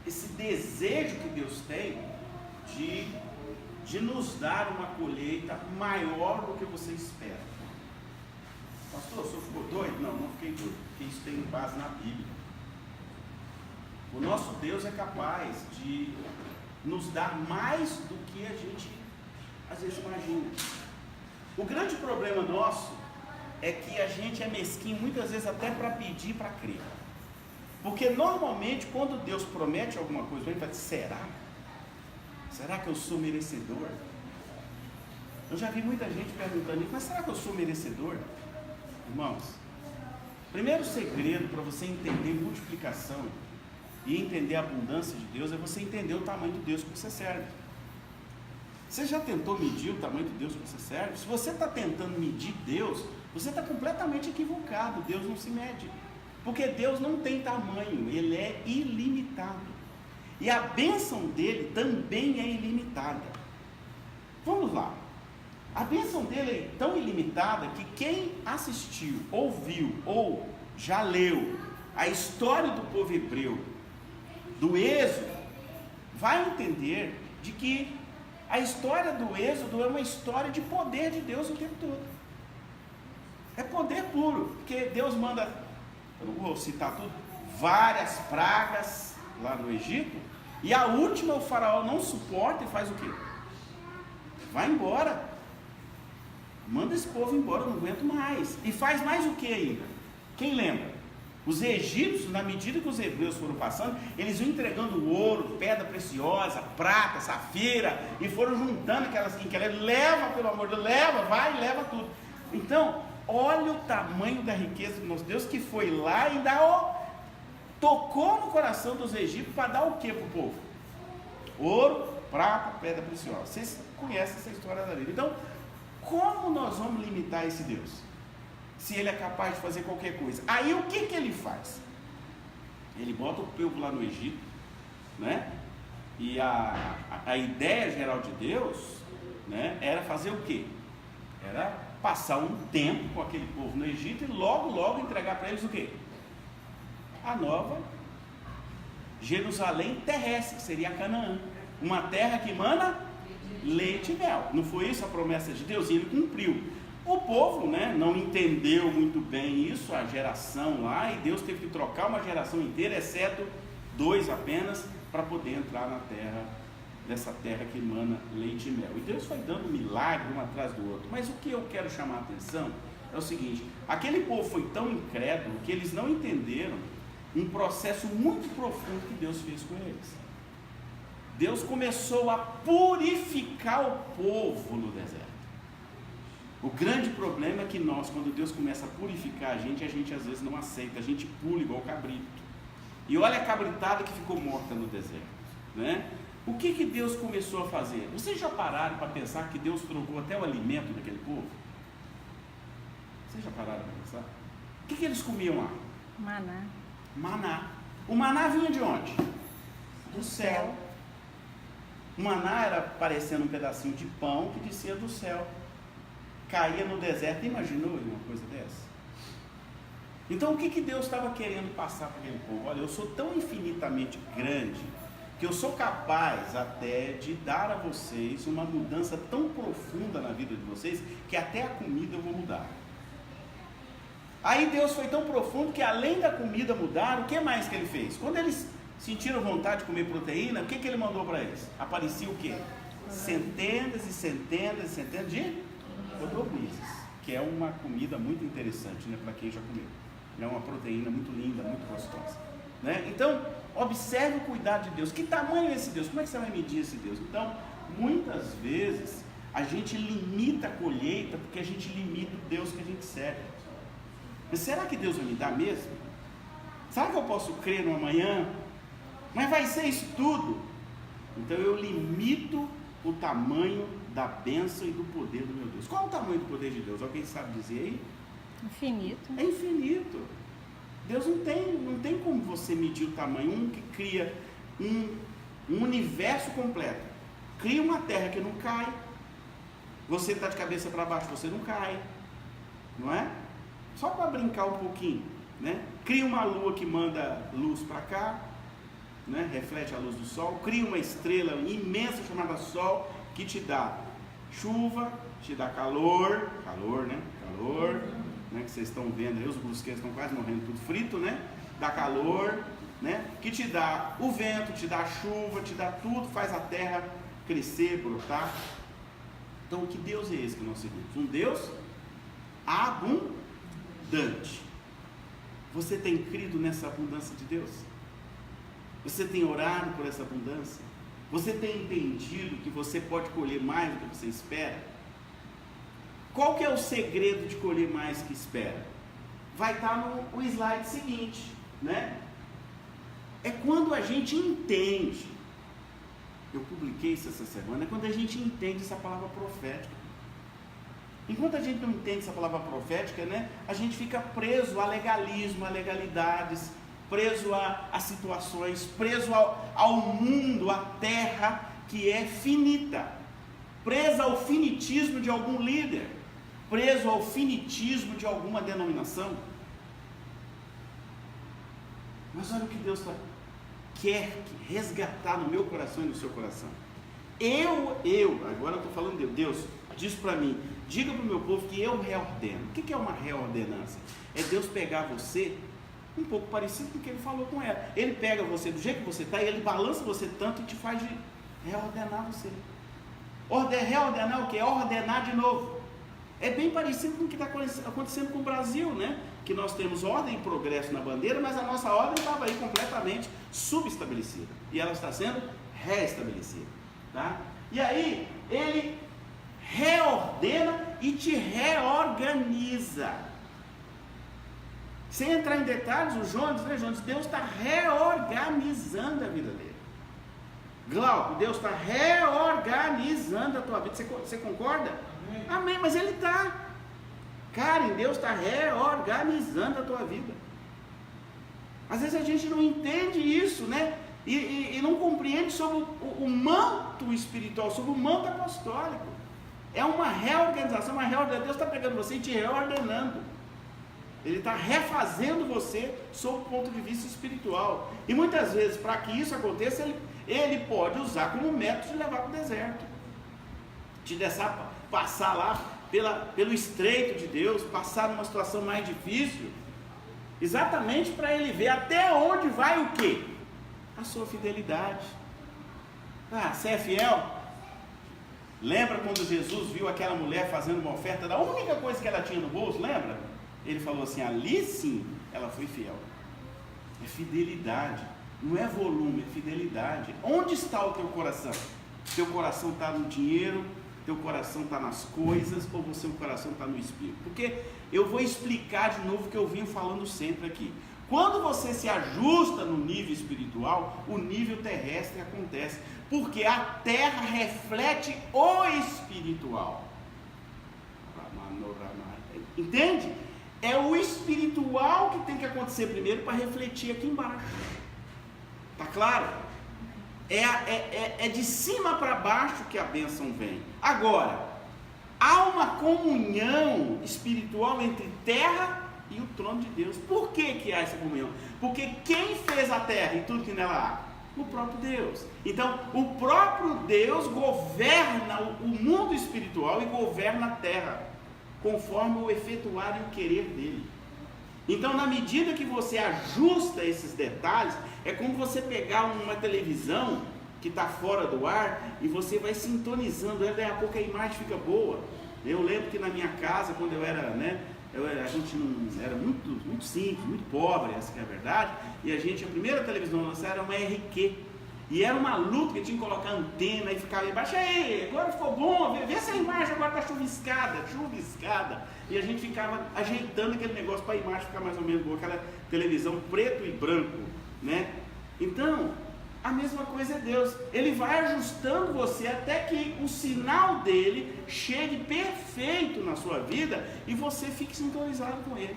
esse desejo que Deus tem de nos dar uma colheita maior do que você espera. Pastor, o senhor ficou doido? Não, não fiquei doido, porque isso tem base na Bíblia. O nosso Deus é capaz de nos dar mais do que a gente às vezes imagina. O grande problema nosso é que a gente é mesquinho muitas vezes até para pedir, para crer. Porque normalmente quando Deus promete alguma coisa, a gente vai dizer, será? Será que eu sou merecedor? Eu já vi muita gente perguntando, mas será que eu sou merecedor? Irmãos, primeiro segredo para você entender multiplicação e entender a abundância de Deus é você entender o tamanho do Deus que você serve. Você já tentou medir o tamanho do Deus que você serve? Se você está tentando medir Deus, você está completamente equivocado. Deus não se mede, porque Deus não tem tamanho, Ele é ilimitado, e a bênção dele também é ilimitada. Vamos lá, a bênção dele é tão ilimitada que quem assistiu, ouviu ou já leu a história do povo hebreu, do Êxodo, vai entender de que a história do Êxodo é uma história de poder de Deus o tempo todo. É poder puro, porque Deus manda, eu não vou citar tudo, várias pragas lá no Egito, e a última o faraó não suporta e faz o quê? Vai embora, manda esse povo embora, eu não aguento mais. E faz mais o que ainda? Quem lembra? Os egípcios, na medida que os hebreus foram passando, eles iam entregando ouro, pedra preciosa, prata, safira, e foram juntando aquelas que leva, pelo amor de Deus, leva, vai, leva tudo. Então, olha o tamanho da riqueza do nosso Deus, que foi lá e ainda tocou no coração dos egípcios para dar o que para o povo? Ouro, prata, pedra preciosa. Vocês conhecem essa história da Bíblia. Então, como nós vamos limitar esse Deus? Se ele é capaz de fazer qualquer coisa. Aí o que ele faz? Ele bota o povo lá no Egito, né? E a ideia geral de Deus, né, era fazer o quê? Era passar um tempo com aquele povo no Egito e logo entregar para eles o quê? A nova Jerusalém terrestre, que seria Canaã, uma terra que emana leite e mel. Não foi isso a promessa de Deus? E ele cumpriu. O povo, né, não entendeu muito bem isso, a geração lá, e Deus teve que trocar uma geração inteira, exceto 2 apenas, para poder entrar na terra, nessa terra que emana leite e mel. E Deus foi dando milagre um atrás do outro. Mas o que eu quero chamar a atenção é o seguinte: aquele povo foi tão incrédulo que eles não entenderam um processo muito profundo que Deus fez com eles. Deus começou a purificar o povo no deserto. O grande problema é que nós, quando Deus começa a purificar a gente às vezes não aceita, a gente pula igual cabrito. E olha a cabritada que ficou morta no deserto, né? O que Deus começou a fazer? Vocês já pararam para pensar que Deus trocou até o alimento daquele povo? Vocês já pararam para pensar? O que eles comiam lá? Maná. Maná. O maná vinha de onde? Do céu. O maná era parecendo um pedacinho de pão que descia do céu, caía no deserto. Imaginou uma coisa dessa? Então o que Deus estava querendo passar para aquele povo? Olha, eu sou tão infinitamente grande que eu sou capaz até de dar a vocês uma mudança tão profunda na vida de vocês, que até a comida eu vou mudar. Aí Deus foi tão profundo que além da comida mudar, o que mais que ele fez? Quando eles sentiram vontade de comer proteína, o que ele mandou para eles? Aparecia o quê? Centenas e centenas e centenas de codornizes, que é uma comida muito interessante, né, para quem já comeu. É uma proteína muito linda, muito gostosa, né? Então, observe o cuidado de Deus. Que tamanho é esse Deus? Como é que você vai medir esse Deus? Então, muitas vezes a gente limita a colheita porque a gente limita o Deus que a gente serve. Mas será que Deus vai me dar mesmo? Será que eu posso crer no amanhã? Mas vai ser isso tudo? Então eu limito o tamanho da bênção e do poder do meu Deus. Qual é o tamanho do poder de Deus? Alguém sabe dizer aí? Infinito. É infinito. Deus não tem como você medir o tamanho. Um que cria um universo completo, cria uma terra que não cai, você está de cabeça para baixo, você não cai, não é? Só para brincar um pouquinho, né? Cria uma lua que manda luz para cá, né? Reflete a luz do sol, cria uma estrela imensa chamada Sol, que te dá chuva, te dá calor, né? Que vocês estão vendo aí, os brusqueiros estão quase morrendo, tudo frito, né? Dá calor, né? Que te dá o vento, te dá a chuva, te dá tudo, faz a terra crescer, brotar. Então, que Deus é esse que nós seguimos? Um Deus abundante. Você tem crido nessa abundância de Deus? Você tem orado por essa abundância? Você tem entendido que você pode colher mais do que você espera? Qual que é o segredo de colher mais que espera? Vai estar no slide seguinte, né? É quando a gente entende, eu publiquei isso essa semana, é quando a gente entende essa palavra profética. Enquanto a gente não entende essa palavra profética, né, a gente fica preso a legalismo, a legalidades, preso a situações, preso ao mundo, à terra que é finita, preso ao finitismo de algum líder, preso ao finitismo de alguma denominação. Mas olha o que Deus quer resgatar no meu coração e no seu coração. Agora eu estou falando de Deus, diz para mim, diga para o meu povo que eu reordeno. O que é uma reordenança? É Deus pegar você um pouco parecido com o que ele falou com ela. Ele pega você do jeito que você está e ele balança você tanto e te faz de reordenar você. Reordenar o que? Ordenar de novo. É bem parecido com o que está acontecendo com o Brasil, né? Que nós temos ordem e progresso na bandeira, mas a nossa ordem estava aí completamente subestabelecida. E ela está sendo reestabelecida. Tá? E aí, ele reordena e te reorganiza. Sem entrar em detalhes, o Jones, Deus está reorganizando a vida dele. Glauco, Deus está reorganizando a tua vida. Você concorda? Amém, mas ele está. Karen, Deus está reorganizando a tua vida. Às vezes a gente não entende isso, né? E não compreende sobre o manto espiritual, sobre o manto apostólico. É uma reorganização, Deus está pegando você e te reordenando. Ele está refazendo você sob o ponto de vista espiritual. E muitas vezes, para que isso aconteça, ele pode usar como método de levar para o deserto. Te deixar passar lá pelo estreito de Deus, passar numa situação mais difícil, exatamente para ele ver até onde vai o quê? A sua fidelidade. Você é fiel? Lembra quando Jesus viu aquela mulher fazendo uma oferta da única coisa que ela tinha no bolso? Lembra? Ele falou assim, ali sim, ela foi fiel. É fidelidade, não é volume, é fidelidade. Onde está o teu coração? Teu coração está no dinheiro, teu coração está nas coisas, ou o seu coração está no Espírito? Porque eu vou explicar de novo o que eu venho falando sempre aqui. Quando você se ajusta no nível espiritual, o nível terrestre acontece, porque a terra reflete o espiritual. Entende? É o espiritual que tem que acontecer primeiro para refletir aqui embaixo. Tá claro? É de cima para baixo que a bênção vem. Agora, há uma comunhão espiritual entre terra e o trono de Deus. Por que há essa comunhão? Porque quem fez a terra e tudo que nela há? O próprio Deus. Então, o próprio Deus governa o mundo espiritual e governa a terra, conforme o efetuar e o querer dele. Então, na medida que você ajusta esses detalhes, é como você pegar uma televisão que está fora do ar e você vai sintonizando ela, daí a pouco a imagem fica boa. Eu lembro que na minha casa, quando eu era, a gente não era muito simples, muito pobre, essa que é a verdade, e a primeira televisão lançada era uma RQ, e era uma luta que tinha que colocar antena e ficava embaixo, aí, agora ficou bom, vê se a imagem agora está chuviscada, e a gente ficava ajeitando aquele negócio para a imagem ficar mais ou menos boa, aquela televisão preto e branco, né? Então, a mesma coisa é Deus, ele vai ajustando você até que o sinal dele chegue perfeito na sua vida e você fique sintonizado com ele,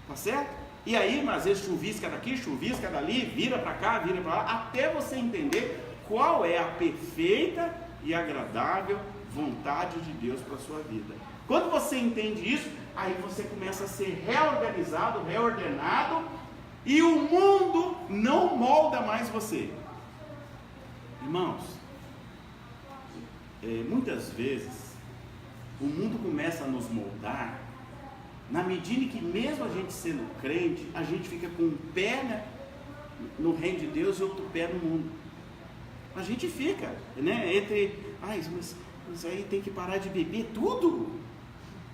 tá certo? E aí, às vezes chuvisca daqui, chuvisca dali, vira para cá, vira para lá, até você entender qual é a perfeita e agradável vontade de Deus para a sua vida. Quando você entende isso, aí você começa a ser reorganizado, reordenado, e o mundo não molda mais você. Irmãos, muitas vezes o mundo começa a nos moldar na medida em que, mesmo a gente sendo crente, a gente fica com um pé no reino de Deus e outro pé no mundo. A gente fica, né, entre, mas aí tem que parar de beber tudo,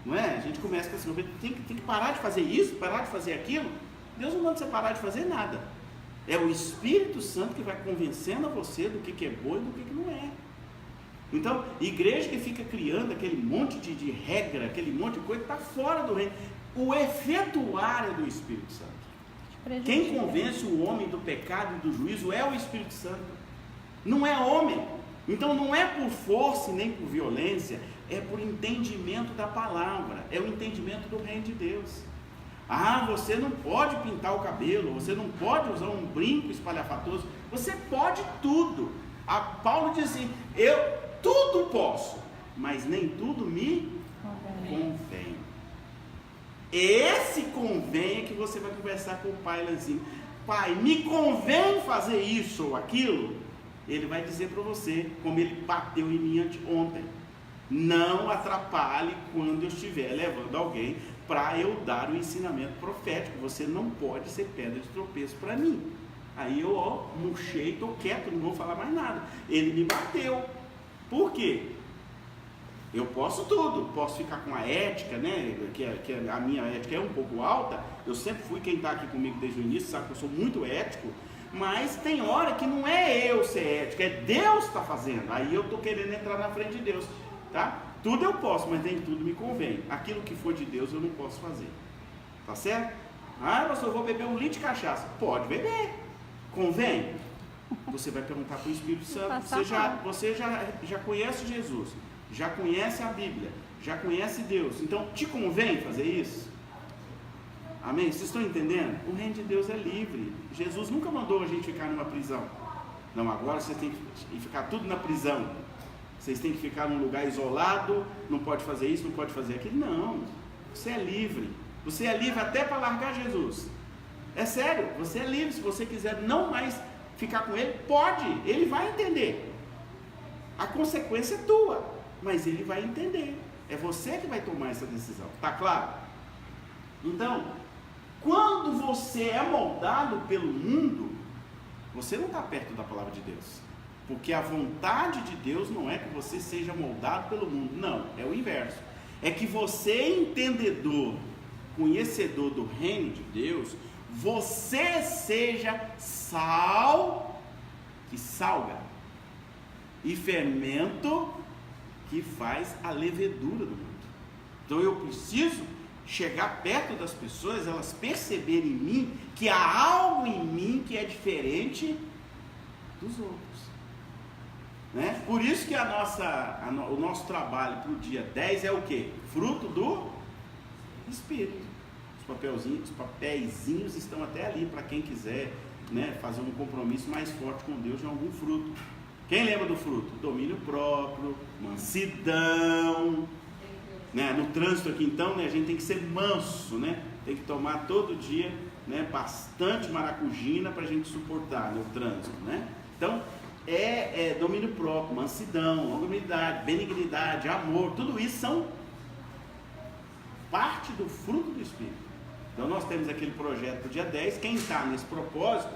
não é? A gente começa com assim, tem que parar de fazer isso, parar de fazer aquilo. Deus não manda você parar de fazer nada. É o Espírito Santo que vai convencendo a você do que é bom e do que não é. Então, igreja que fica criando aquele monte de regra, aquele monte de coisa, está fora do reino. O efetuar é do Espírito Santo. Quem convence o homem do pecado e do juízo é o Espírito Santo. Não é homem. Então não é por força nem por violência, é por entendimento da palavra, é o entendimento do reino de Deus. Você não pode pintar o cabelo, você não pode usar um brinco espalhafatoso, você pode tudo. Paulo diz assim, eu tudo posso, mas nem tudo me convém. Esse convém é que você vai conversar com o pai lá assim, pai, me convém fazer isso ou aquilo? Ele vai dizer para você, como ele bateu em mim ontem, não atrapalhe quando eu estiver levando alguém para eu dar o ensinamento profético, você não pode ser pedra de tropeço para mim. Aí eu murchei, estou quieto, não vou falar mais nada. Ele me bateu. Por quê? Eu posso tudo, posso ficar com a ética, né? Que a minha ética é um pouco alta. Eu sempre fui, quem está aqui comigo desde o início sabe que eu sou muito ético. Mas tem hora que não é eu ser ético, é Deus que está fazendo. Aí eu estou querendo entrar na frente de Deus, tá? Tudo eu posso, mas nem tudo me convém. Aquilo que for de Deus eu não posso fazer, tá certo? Pastor, eu vou beber 1 litro de cachaça. Pode beber, convém? Você vai perguntar para o Espírito Santo. Você já conhece Jesus, já conhece a Bíblia, já conhece Deus, então te convém fazer isso? Amém? Vocês estão entendendo? O reino de Deus é livre. Jesus nunca mandou a gente ficar numa prisão. Não, agora vocês têm que ficar tudo na prisão. Vocês têm que ficar num lugar isolado, não pode fazer isso, não pode fazer aquilo. Não, você é livre. Você é livre até para largar Jesus. É sério, você é livre. Se você quiser não mais ficar com ele, pode. Ele vai entender. A consequência é tua, mas ele vai entender. É você que vai tomar essa decisão. Tá claro? Então, quando você é moldado pelo mundo, você não está perto da palavra de Deus. Porque a vontade de Deus não é que você seja moldado pelo mundo. Não, é o inverso. É que você, entendedor, conhecedor do reino de Deus, você seja sal que salga e fermento que faz a levedura do mundo. Então eu preciso chegar perto das pessoas, elas perceberem em mim que há algo em mim que é diferente dos outros, né? Por isso que o nosso trabalho para o dia 10 é o quê? Fruto do Espírito. Os papeizinhos estão até ali para quem quiser, né, fazer um compromisso mais forte com Deus em algum fruto. Quem lembra do fruto? Domínio próprio, mansidão, né? No trânsito aqui então, né, a gente tem que ser manso, né? Tem que tomar todo dia, né, bastante maracujina para a gente suportar, né, o trânsito, né? Então domínio próprio, mansidão, longanimidade, benignidade, amor, tudo isso são parte do fruto do Espírito. Então nós temos aquele projeto para o dia 10, quem está nesse propósito,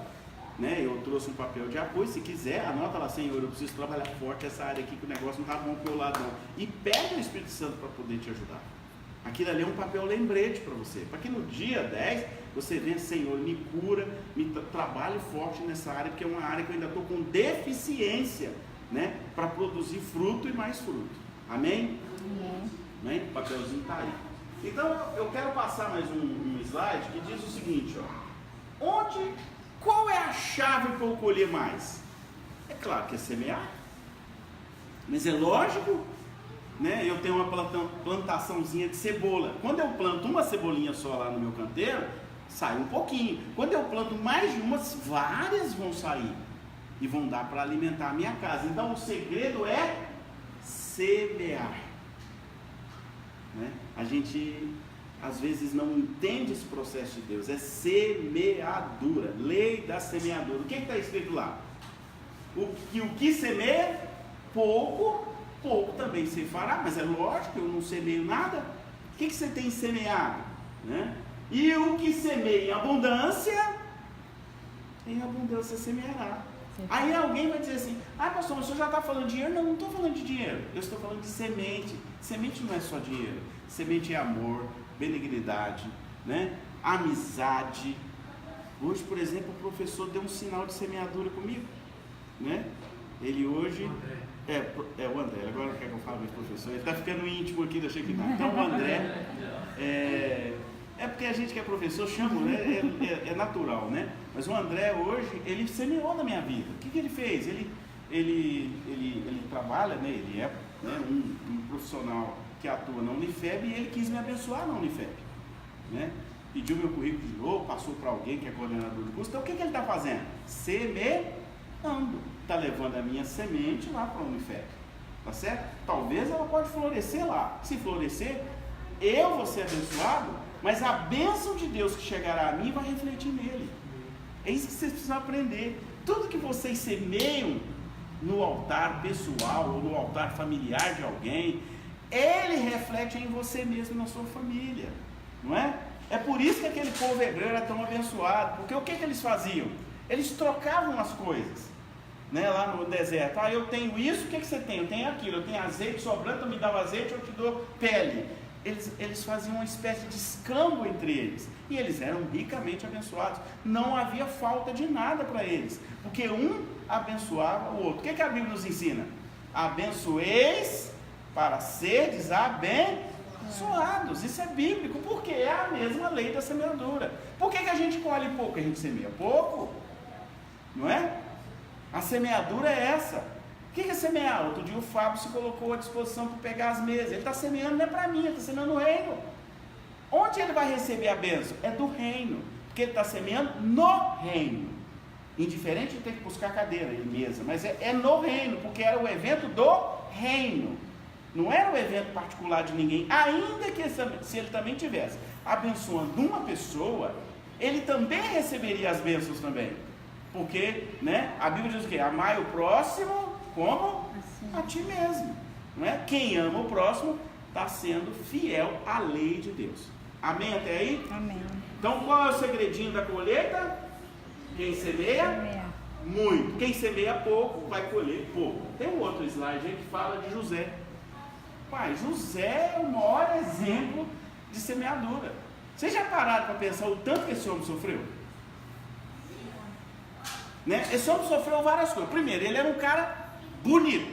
né, eu trouxe um papel de apoio, se quiser, anota lá, Senhor, eu preciso trabalhar forte essa área aqui, que o negócio não está bom pro meu lado não, e pede o Espírito Santo para poder te ajudar. Aquilo ali é um papel lembrete para você, para que no dia 10 você venha, Senhor, me cura, trabalhe forte nessa área, porque é uma área que eu ainda estou com deficiência, né, para produzir fruto e mais fruto. Amém? Amém? O papelzinho está aí. Então eu quero passar mais um slide que diz o seguinte, ó, qual é a chave para eu colher mais? É claro que é semear, mas é lógico, né? Eu tenho uma plantaçãozinha de cebola. Quando eu planto uma cebolinha só lá no meu canteiro, sai um pouquinho. Quando eu planto mais de umas, várias vão sair e vão dar para alimentar a minha casa. Então o segredo é semear, né? A gente às vezes não entende esse processo de Deus. É semeadura, lei da semeadura. O que está escrito lá? O que semeia, pouco também se fará. Mas é lógico, eu não semeio nada. O que você tem semeado? Né? E o que semeia em abundância semeará. Sim. Aí alguém vai dizer assim: pastor, mas o senhor já está falando de dinheiro? Não, não estou falando de dinheiro, eu estou falando de semente. Semente não é só dinheiro, semente é amor, benignidade, né? Amizade. Hoje, por exemplo, o professor deu um sinal de semeadura comigo, né? Ele hoje o André, agora quer que eu fale com o professor, ele está ficando íntimo aqui da Shekinah. Então o André é porque a gente que é professor chama, né? É natural, né? Mas o André hoje, ele semeou na minha vida. O que ele fez? Ele trabalha, né? Ele é, né, um profissional que atua na Unifeb, e ele quis me abençoar na Unifeb, né? Pediu meu currículo de novo, passou para alguém que é coordenador de curso. Então o que ele está fazendo? Semeando. Está levando a minha semente lá para a Unifeb, tá certo? Talvez ela pode florescer lá. Se florescer, eu vou ser abençoado, mas a bênção de Deus que chegará a mim vai refletir nele. É isso que vocês precisam aprender. Tudo que vocês semeiam no altar pessoal ou no altar familiar de alguém, ele reflete em você mesmo, na sua família, não é? É por isso que aquele povo hebreu era tão abençoado, porque o que eles faziam? Eles trocavam as coisas, né, lá no deserto. Eu tenho isso, o que você tem? Eu tenho aquilo, eu tenho azeite sobrando, tu me dá o azeite, eu te dou pele. Eles faziam uma espécie de escambo entre eles, e eles eram ricamente abençoados. Não havia falta de nada para eles, porque um abençoava o outro. O que a Bíblia nos ensina? Abençoeis para seres abençoados. Isso é bíblico, porque é a mesma lei da semeadura. Por que a gente colhe pouco? A gente semeia pouco, não é? A semeadura é essa. O que é semear? Outro dia o Fábio se colocou à disposição para pegar as mesas. Ele está semeando, não é para mim, ele está semeando no reino. Onde ele vai receber a bênção? É do reino, porque ele está semeando no reino. Indiferente de ter que buscar cadeira e mesa, mas é no reino, porque era o evento do reino. Não era o evento particular de ninguém. Ainda que se ele também tivesse abençoando uma pessoa, ele também receberia as bênçãos também. Porque, né, a Bíblia diz o quê? Amai o próximo como assim, a ti mesmo, não é? Quem ama o próximo está sendo fiel à lei de Deus. Amém até aí? Amém. Então qual é o segredinho da colheita? Quem semeia? Muito. Quem semeia pouco vai colher pouco. Tem um outro slide aí que fala de José. Pai, José é o maior exemplo de semeadura. Vocês já pararam para pensar o tanto que esse homem sofreu? Né? Esse homem sofreu várias coisas. Primeiro, ele era um cara bonito.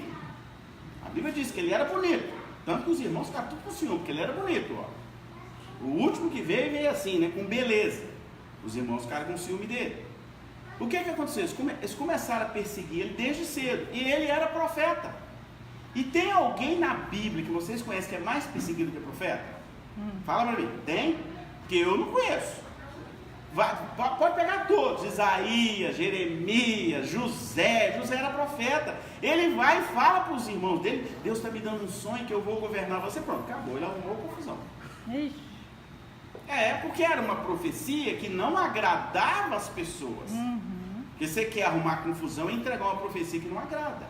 A Bíblia diz que ele era bonito. Tanto que os irmãos ficaram tudo com ciúme, porque ele era bonito. Ó. O último que veio assim, né, com beleza. Os irmãos ficaram com ciúme dele. O que aconteceu? Eles começaram a perseguir ele desde cedo. E ele era profeta. E tem alguém na Bíblia que vocês conhecem que é mais perseguido que profeta? Fala pra mim. Tem? Porque eu não conheço. Pode pegar todos, Isaías, Jeremias, José era profeta. Ele vai e fala para os irmãos dele: Deus está me dando um sonho que eu vou governar você. Pronto, acabou, ele arrumou confusão. Porque era uma profecia que não agradava as pessoas. Porque você quer arrumar confusão e entregar uma profecia que não agrada.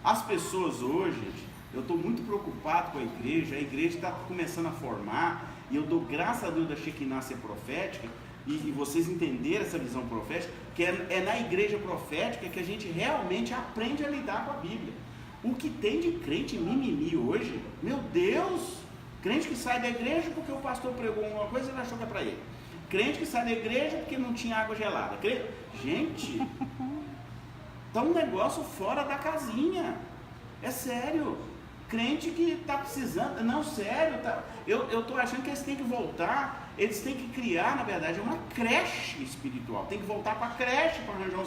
As pessoas hoje, eu estou muito preocupado com a igreja está começando a formar, e eu dou graças a Deus da Shekinah ser profética, e vocês entenderem essa visão profética, que é na igreja profética que a gente realmente aprende a lidar com a Bíblia. O que tem de crente mimimi hoje, meu Deus, crente que sai da igreja porque o pastor pregou alguma coisa e ele achou que é para ele. Crente que sai da igreja porque não tinha água gelada. Gente, tá um negócio fora da casinha, é sério. Crente que está precisando, não, sério, eu estou achando que eles têm que voltar, eles têm que criar, na verdade, uma creche espiritual, tem que voltar para a creche, para arranjar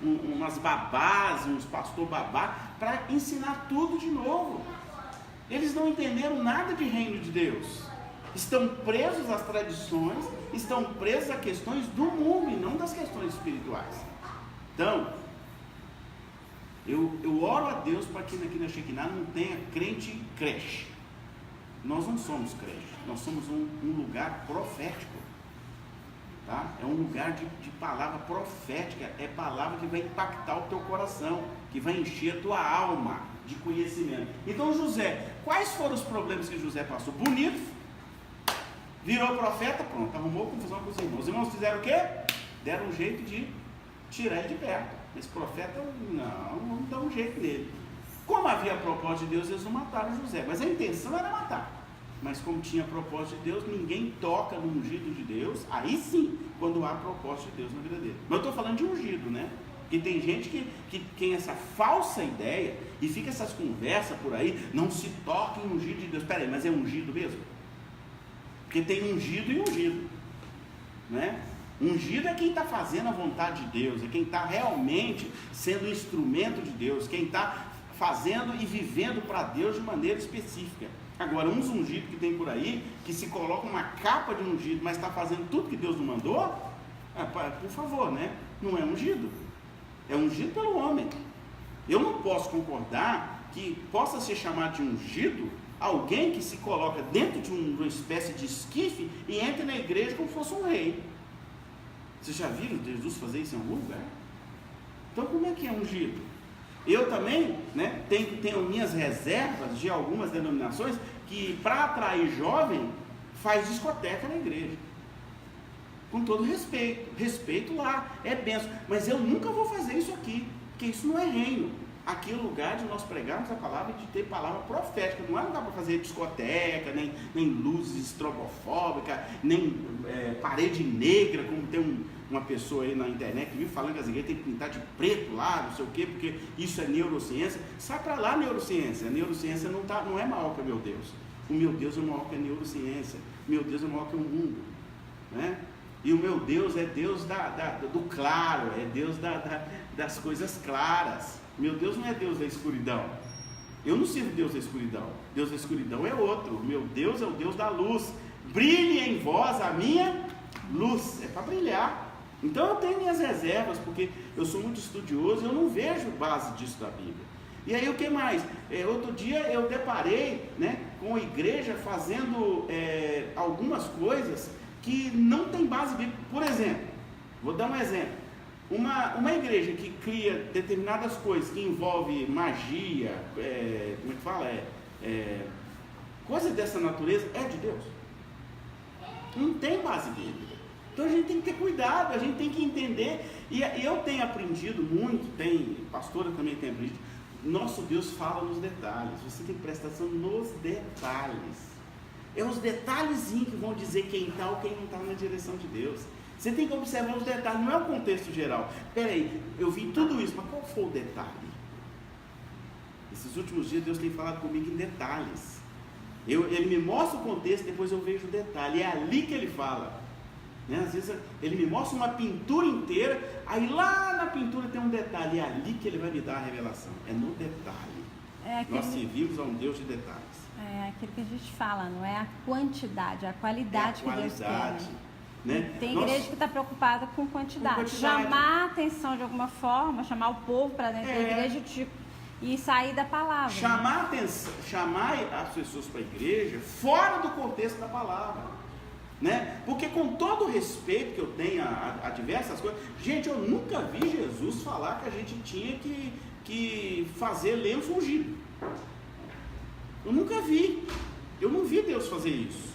umas babás, uns pastor babá, para ensinar tudo de novo. Eles não entenderam nada de reino de Deus, estão presos às tradições, estão presos a questões do mundo e não das questões espirituais. Então, eu oro a Deus para que aqui na Shekinah não tenha crente creche. nós não somos crentes, nós somos um lugar profético. Tá? É um lugar de palavra profética, é palavra que vai impactar o teu coração, que vai encher a tua alma de conhecimento. Então José, quais foram os problemas que José passou? Bonito, virou profeta, pronto, arrumou confusão com os irmãos. Os irmãos fizeram o quê? Deram um jeito de tirar ele de perto. Esse profeta, não dá um jeito nele. Como havia propósito de Deus, eles não mataram José, mas a intenção era matar. Mas como tinha propósito de Deus, ninguém toca no ungido de Deus, aí sim, quando há propósito de Deus na vida dele. Mas eu estou falando de ungido, né? Porque tem gente que tem essa falsa ideia e fica essas conversas por aí, não se toca em ungido de Deus. Espera aí, mas é ungido mesmo? Porque tem ungido e ungido, né? Ungido é quem está fazendo a vontade de Deus, é quem está realmente sendo instrumento de Deus, quem está fazendo e vivendo para Deus de maneira específica. Agora, uns ungidos que tem por aí, que se coloca uma capa de ungido, mas está fazendo tudo que Deus não mandou, por favor, né? Não é ungido, é ungido pelo homem. Eu não posso concordar que possa ser chamado de ungido alguém que se coloca dentro de uma espécie de esquife e entra na igreja como se fosse um rei. Vocês já viram Jesus fazer isso em algum lugar? Então como é que é ungido? Eu também, né, tenho minhas reservas de algumas denominações que, para atrair jovem, faz discoteca na igreja. Com todo respeito lá, é benção. Mas eu nunca vou fazer isso aqui, porque isso não é reino. Aqui é o lugar de nós pregarmos a palavra e de ter palavra profética. Não é lugar para fazer discoteca, nem luzes estrobofóbicas, nem parede negra, como tem uma pessoa aí na internet que vive falando que as igrejas têm que pintar de preto lá, não sei o quê, porque isso é neurociência. Sai para lá, neurociência. A neurociência não é maior que o meu Deus. O meu Deus é maior que a neurociência. O meu Deus é maior que o mundo, né? E o meu Deus é Deus do claro, é Deus das coisas claras. Meu Deus não é Deus da escuridão. Eu não sirvo Deus da escuridão. Deus da escuridão é outro. O meu Deus é o Deus da luz. Brilhe em vós a minha luz. É para brilhar. Então eu tenho minhas reservas, porque eu sou muito estudioso e eu não vejo base disso da Bíblia. E aí o que mais? Outro dia eu deparei, né, com a igreja fazendo algumas coisas que não tem base bíblica. Por exemplo, vou dar um exemplo. Uma igreja que cria determinadas coisas que envolve magia, como é que fala? Coisa dessa natureza, é de Deus. Não tem base bíblica. Então a gente tem que ter cuidado, a gente tem que entender. E eu tenho aprendido muito, a pastora também tem aprendido. Nosso Deus fala nos detalhes. Você tem que prestar atenção nos detalhes. É os detalhezinhos que vão dizer quem está ou quem não está na direção de Deus. Você tem que observar os detalhes, não é o contexto geral. Peraí, eu vi tudo isso, mas qual foi o detalhe? Esses últimos dias Deus tem falado comigo em detalhes. Ele me mostra o contexto, depois eu vejo o detalhe. É ali que ele fala, né? Às vezes ele me mostra uma pintura inteira, aí lá na pintura tem um detalhe. É ali que ele vai me dar a revelação. É no detalhe. Nós servimos a um Deus de detalhes. É aquilo que a gente fala, não é a quantidade, é a qualidade que Deus tem. Né? Tem igreja que está preocupada com quantidade. Chamar a atenção de alguma forma, chamar o povo para dentro da igreja e sair da palavra. Chamar as pessoas para a igreja fora do contexto da palavra, né? Porque com todo o respeito que eu tenho a diversas coisas, gente, eu nunca vi Jesus falar que a gente tinha que fazer lenço ungido. Eu nunca vi. Eu não vi Deus fazer isso,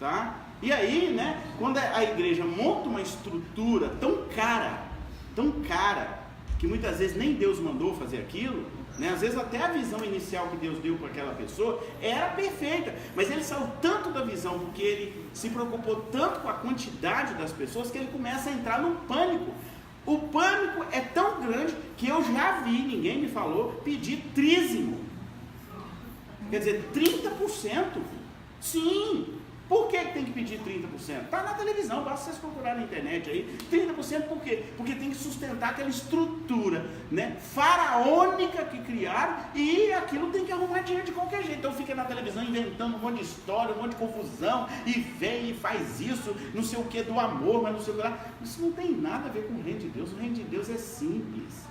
tá? E aí, né, quando a igreja monta uma estrutura tão cara, que muitas vezes nem Deus mandou fazer aquilo, né, às vezes até a visão inicial que Deus deu para aquela pessoa era perfeita, mas ele saiu tanto da visão, porque ele se preocupou tanto com a quantidade das pessoas, que ele começa a entrar no pânico. O pânico é tão grande que eu já vi, ninguém me falou, pedir trízimo. Quer dizer, 30%. Sim. Por que tem que pedir 30%? Está na televisão, basta vocês procurarem na internet aí. 30% por quê? Porque tem que sustentar aquela estrutura, né, faraônica que criaram, e aquilo tem que arrumar dinheiro de qualquer jeito. Então fica na televisão inventando um monte de história, um monte de confusão, e vem e faz isso, não sei o que do amor, mas não sei o que lá. Isso não tem nada a ver com o reino de Deus. O reino de Deus é simples.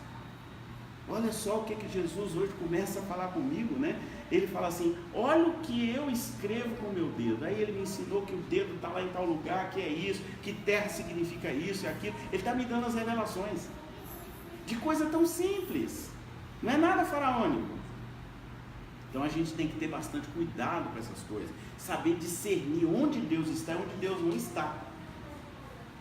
Olha só o que Jesus hoje começa a falar comigo, né? ele fala assim, olha o que eu escrevo com o meu dedo. Aí ele me ensinou que o dedo está lá em tal lugar, que é isso, que terra significa isso e aquilo. Ele está me dando as revelações de coisa tão simples, não é nada faraônico. Então a gente tem que ter bastante cuidado com essas coisas, saber discernir onde Deus está e onde Deus não está,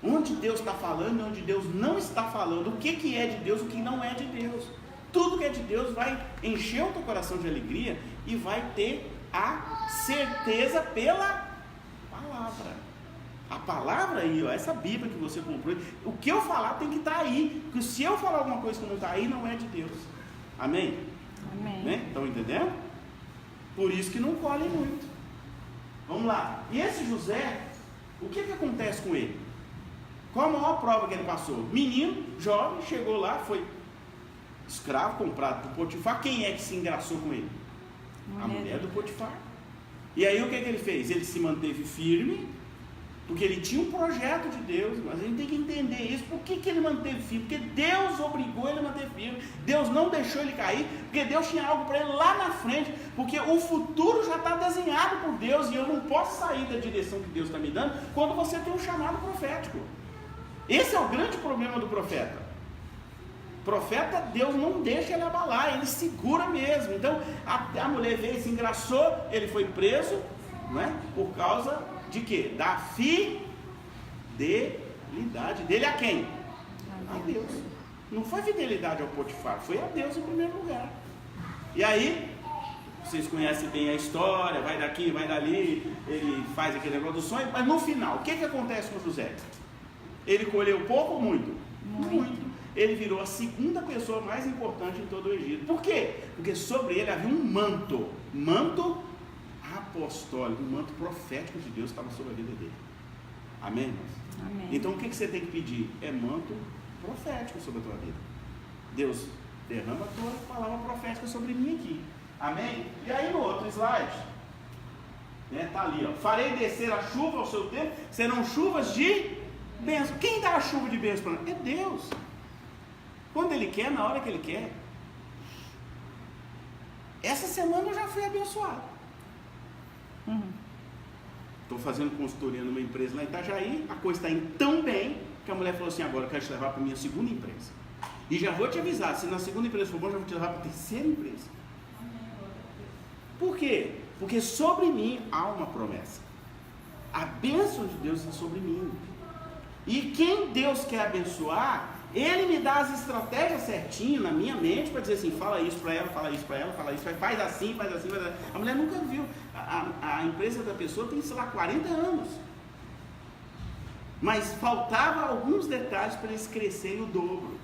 onde Deus está falando e onde Deus não está falando, o que é de Deus e o que não é de Deus. Tudo que é de Deus vai encher o teu coração de alegria e vai ter a certeza pela palavra. A palavra aí, ó, essa Bíblia que você comprou, o que eu falar tem que estar aí, porque se eu falar alguma coisa que não está aí, não é de Deus. Amém? Amém. Né? Estão entendendo? Por isso que não colhem muito. Vamos lá. E esse José, o que acontece com ele? Qual a maior prova que ele passou? Menino, jovem, chegou lá, foi escravo comprado por Potifar. Quem é que se engraçou com ele? A mulher do Potifar. E aí o que ele fez? Ele se manteve firme, porque ele tinha um projeto de Deus. Mas a gente tem que entender isso. Por que ele manteve firme? Porque Deus obrigou ele a manter firme. Deus não deixou ele cair, porque Deus tinha algo para ele lá na frente, porque o futuro já está desenhado por Deus, e eu não posso sair da direção que Deus está me dando quando você tem um chamado profético. Esse é o grande problema do profeta. Profeta, Deus não deixa ele abalar, ele segura mesmo. Então a mulher veio, se engraçou, ele foi preso, né, por causa de quê? Da fidelidade dele a quem? A Deus. Não foi fidelidade ao Potifar, foi a Deus em primeiro lugar. E aí, vocês conhecem bem a história, vai daqui, vai dali, ele faz aquele negócio do sonho, mas no final, o que acontece com José? Ele colheu pouco ou muito? Muito. Ele virou a segunda pessoa mais importante em todo o Egito. Por quê? Porque sobre ele havia um manto apostólico, um manto profético de Deus estava sobre a vida dele. Amém, irmãos? Amém. Então o que você tem que pedir? É manto profético sobre a tua vida. Deus, derrama a tua palavra profética sobre mim aqui. Amém? E aí no outro slide, né, tá ali, ó, farei descer a chuva ao seu tempo, serão chuvas de bênção. Quem dá a chuva de bênção para nós? É Deus. Quando Ele quer, na hora que Ele quer. Essa semana eu já fui abençoado. Estou fazendo consultoria numa empresa lá em Itajaí, a coisa está indo tão bem que a mulher falou assim, agora eu quero te levar para a minha segunda empresa. E já vou te avisar, se na segunda empresa for bom, já vou te levar para a terceira empresa. Por quê? Porque sobre mim há uma promessa. A bênção de Deus está sobre mim. E quem Deus quer abençoar, Ele me dá as estratégias certinho na minha mente para dizer assim, fala isso para ela, fala isso para ela, fala isso, faz assim, faz assim, faz assim. A mulher nunca viu. A empresa da pessoa tem, sei lá, 40 anos. Mas faltava alguns detalhes para eles crescerem o dobro.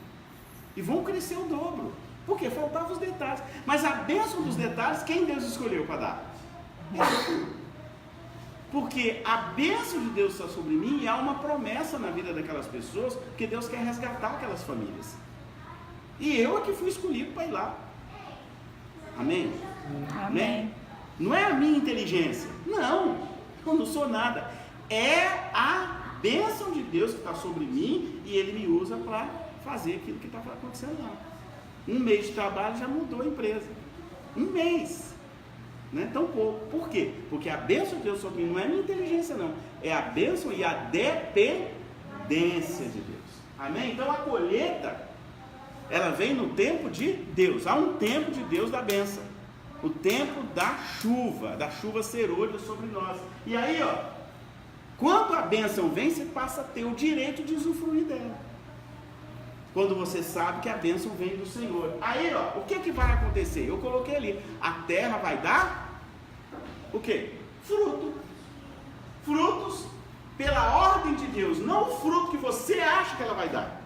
E vão crescer o dobro. Por quê? Faltavam os detalhes. Mas a bênção dos detalhes, quem Deus escolheu para dar? Porque a bênção de Deus está sobre mim e há uma promessa na vida daquelas pessoas, porque Deus quer resgatar aquelas famílias. E eu é que fui escolhido para ir lá. Amém? Amém. Não é a minha inteligência. Não, eu não sou nada. É a bênção de Deus que está sobre mim e Ele me usa para fazer aquilo que está acontecendo lá. Um mês de trabalho já mudou a empresa. Um mês. Não é tão pouco. Por quê? Porque a bênção de Deus sobre mim não é a minha inteligência, não. É a bênção e a dependência de Deus. Amém? Então a colheita, ela vem no tempo de Deus. Há um tempo de Deus da bênção. O tempo da chuva serôdia sobre nós. E aí, ó, quando a bênção vem, você passa a ter o direito de usufruir dela. Quando você sabe que a bênção vem do Senhor. Aí, ó, o que vai acontecer? Eu coloquei ali, a terra vai dar o quê? Fruto. Frutos pela ordem de Deus, não o fruto que você acha que ela vai dar.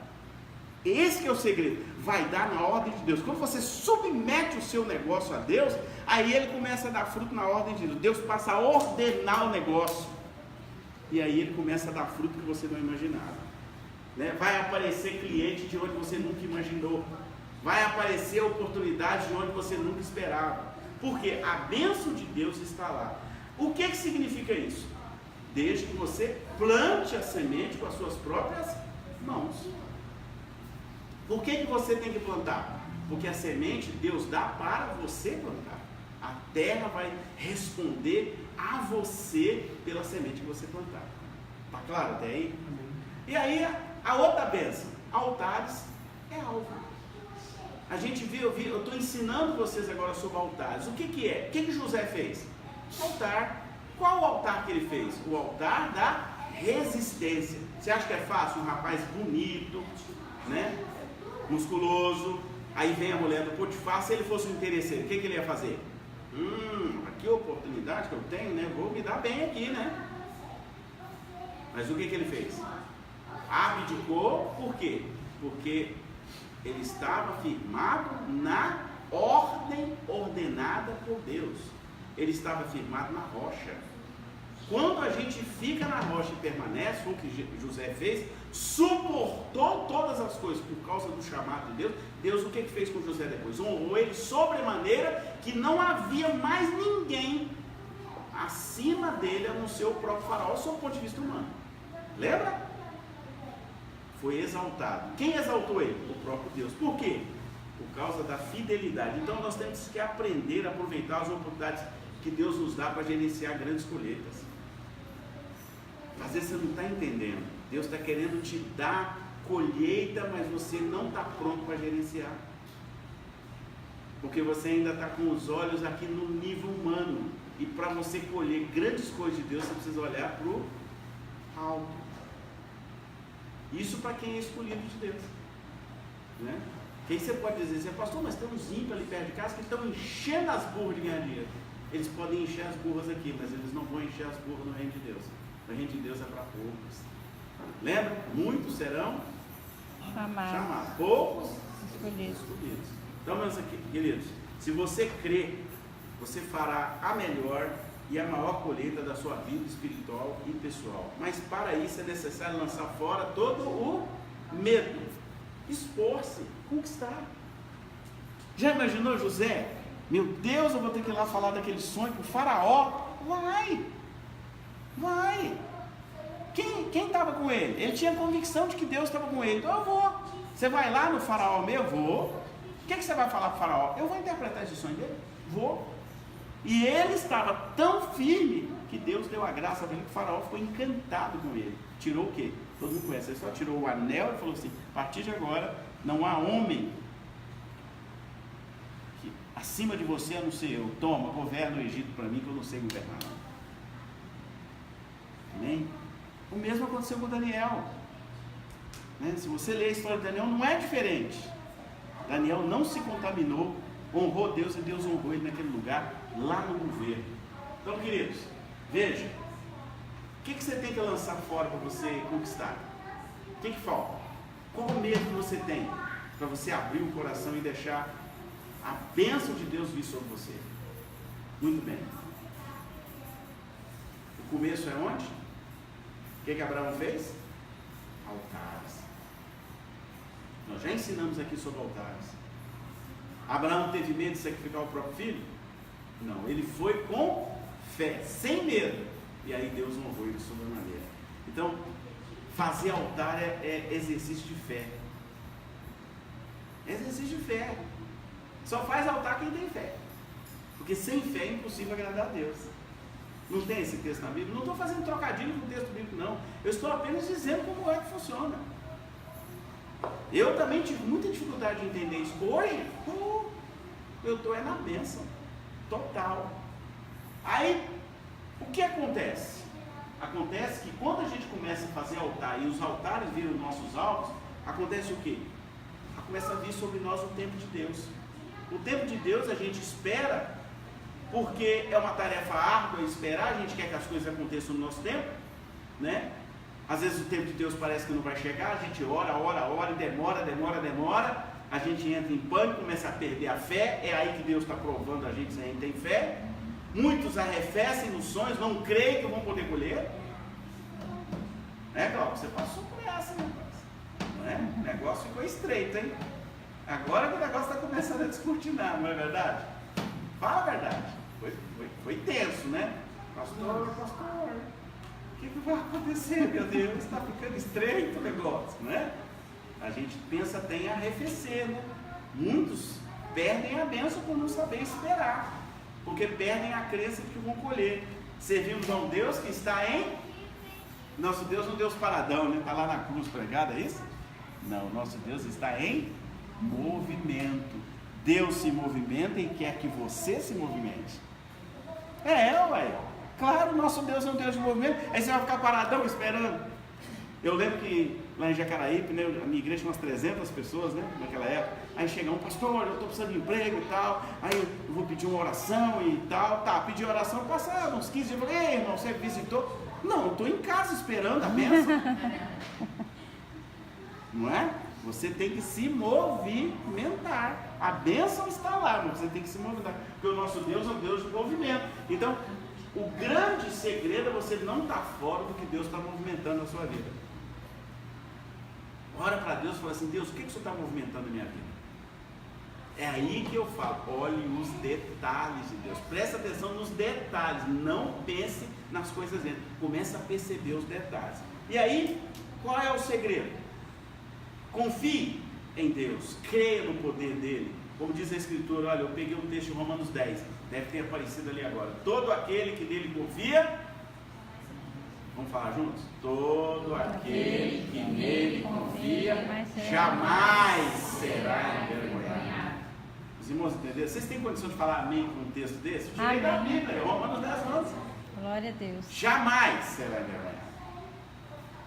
Esse que é o segredo. Vai dar na ordem de Deus. Quando você submete o seu negócio a Deus, aí ele começa a dar fruto na ordem de Deus. Deus passa a ordenar o negócio. E aí ele começa a dar fruto que você não imaginava. Vai aparecer cliente de onde você nunca imaginou. Vai aparecer oportunidade de onde você nunca esperava. Porque a bênção de Deus está lá. O que significa isso? Desde que você plante a semente com as suas próprias mãos. Por que você tem que plantar? Porque a semente Deus dá para você plantar. A terra vai responder a você pela semente que você plantar. Tá claro até aí? E aí a outra bênção, altares é alvo. A gente viu, eu estou ensinando vocês agora sobre altares. O que é? O que José fez? Altar. Qual o altar que ele fez? O altar da resistência. Você acha que é fácil? Um rapaz bonito, né? Musculoso. Aí vem a mulher do Potifar. Se ele fosse um interesseiro, o que ele ia fazer? Aqui a oportunidade que eu tenho, né? Vou me dar bem aqui, né? Mas o que ele fez? Abdicou, por quê? Porque ele estava firmado na ordem ordenada por Deus. Ele estava firmado na rocha. Quando a gente fica na rocha e permanece, foi o que José fez, suportou todas as coisas por causa do chamado de Deus. Deus o que fez com José depois? Honrou ele sobremaneira que não havia mais ninguém acima dele a não ser o próprio faraó, sob o ponto de vista humano. Lembra? Foi exaltado. Quem exaltou ele? O próprio Deus. Por quê? Por causa da fidelidade. Então nós temos que aprender a aproveitar as oportunidades que Deus nos dá para gerenciar grandes colheitas. Às vezes você não está entendendo. Deus está querendo te dar colheita, mas você não está pronto para gerenciar. Porque você ainda está com os olhos aqui no nível humano. E para você colher grandes coisas de Deus, você precisa olhar para o alto. Isso para quem é escolhido de Deus, né? Quem você pode dizer assim, pastor, mas tem uns ímpios ali perto de casa que estão enchendo as burras de ganhar dinheiro. Eles podem encher as burras aqui, mas eles não vão encher as burras no reino de Deus. O reino de Deus é para poucos. Lembra? Muitos serão chamados, poucos escolhidos. Então, meus queridos, se você crê, você fará a melhor e a maior colheita da sua vida espiritual e pessoal. Mas para isso é necessário lançar fora todo o medo, expor-se, conquistar. Já imaginou José? Meu Deus, eu vou ter que ir lá falar daquele sonho para o faraó. Vai. Quem estava com ele? Ele tinha convicção de que Deus estava com ele. Então eu vou. Você vai lá no faraó meu? Vou. O que você vai falar para o faraó? Eu vou interpretar esse sonho dele? Vou. E ele estava tão firme que Deus deu a graça para ele, que o faraó ficou encantado com ele. Tirou o quê? Todo mundo conhece. Ele só tirou o anel e falou assim, a partir de agora não há homem que acima de você a não ser eu. Toma, governa o Egito para mim que eu não sei governar. Amém? O mesmo aconteceu com Daniel, né? Se você ler a história de Daniel, não é diferente. Daniel não se contaminou, honrou Deus e Deus honrou ele naquele lugar, lá no governo. Então, queridos, veja, o que você tem que lançar fora para você conquistar? O que falta? Qual o medo que você tem para você abrir o coração e deixar a bênção de Deus vir sobre você? Muito bem. O começo é onde? O que Abraão fez? Altares. Nós já ensinamos aqui sobre altares. Abraão teve medo de sacrificar o próprio filho? Não, ele foi com fé, sem medo. E aí Deus honrou ele sobremaneira. Então, fazer altar é exercício de fé. Exercício de fé. Só faz altar quem tem fé. Porque sem fé é impossível agradar a Deus. Não tem esse texto na Bíblia? Não estou fazendo trocadilho com o texto bíblico, não. Eu estou apenas dizendo como é que funciona. Eu também tive muita dificuldade de entender isso. Hoje, eu estou na bênção total. Aí, o que acontece? Acontece que quando a gente começa a fazer altar e os altares viram nossos alvos, acontece o quê? Começa a vir sobre nós o tempo de Deus. O tempo de Deus a gente espera, porque é uma tarefa árdua esperar, a gente quer que as coisas aconteçam no nosso tempo, né? Às vezes o tempo de Deus parece que não vai chegar, a gente ora, e demora, a gente entra em pânico, começa a perder a fé, é aí que Deus está provando a gente se a gente tem fé. Muitos arrefecem nos sonhos, não creem que vão poder colher. Cláudio, você passou por essa, meu pai. Não é? O negócio ficou estreito, hein? Agora que o negócio está começando a descortinar, não é verdade? Fala a verdade. Foi tenso, né? Pastor, o que vai acontecer, meu Deus? Está ficando estreito o negócio, né? A gente pensa até em arrefecer, né? Muitos perdem a bênção por não saber esperar. porque perdem a crença de que vão colher. Servimos a um Deus que está em... Nosso Deus não é um Deus paradão, né? Está lá na cruz pregado, é isso? Não, nosso Deus está em movimento. Deus se movimenta e quer que você se movimente. Ué. Claro, nosso Deus é um Deus de movimento. Aí você vai ficar paradão esperando. Eu lembro que lá em Jacaraípe, né, a minha igreja tinha umas 300 pessoas, né, naquela época. Aí chega um pastor, eu estou precisando de emprego e tal. Aí eu vou pedir uma oração e tal. Tá, pedi oração, passaram uns 15 dias. Eu falei, ei, irmão, você visitou? Não, estou em casa esperando a bênção. Não é? Você tem que se movimentar. A bênção está lá, mas você tem que se movimentar. Porque o nosso Deus é um Deus de movimento. Então, o grande segredo é você não estar fora do que Deus está movimentando na sua vida. Ora para Deus e fala assim, Deus, o que você está movimentando na minha vida? É aí que eu falo, olhe os detalhes de Deus. Presta atenção nos detalhes. Não pense nas coisas dentro. Comece a perceber os detalhes. E aí, qual é o segredo? Confie em Deus. Creia no poder dele. Como diz a Escritura, olha, eu peguei um texto de Romanos 10. Deve ter aparecido ali agora. Todo aquele que nele confia... Vamos falar juntos? Todo aquele que nele confia jamais será envergonhado. Os irmãos entenderam? Vocês têm condição de falar amém com um texto desse? Tirei da Bíblia, Romanos 10, 11. Glória a Deus. Jamais será envergonhado.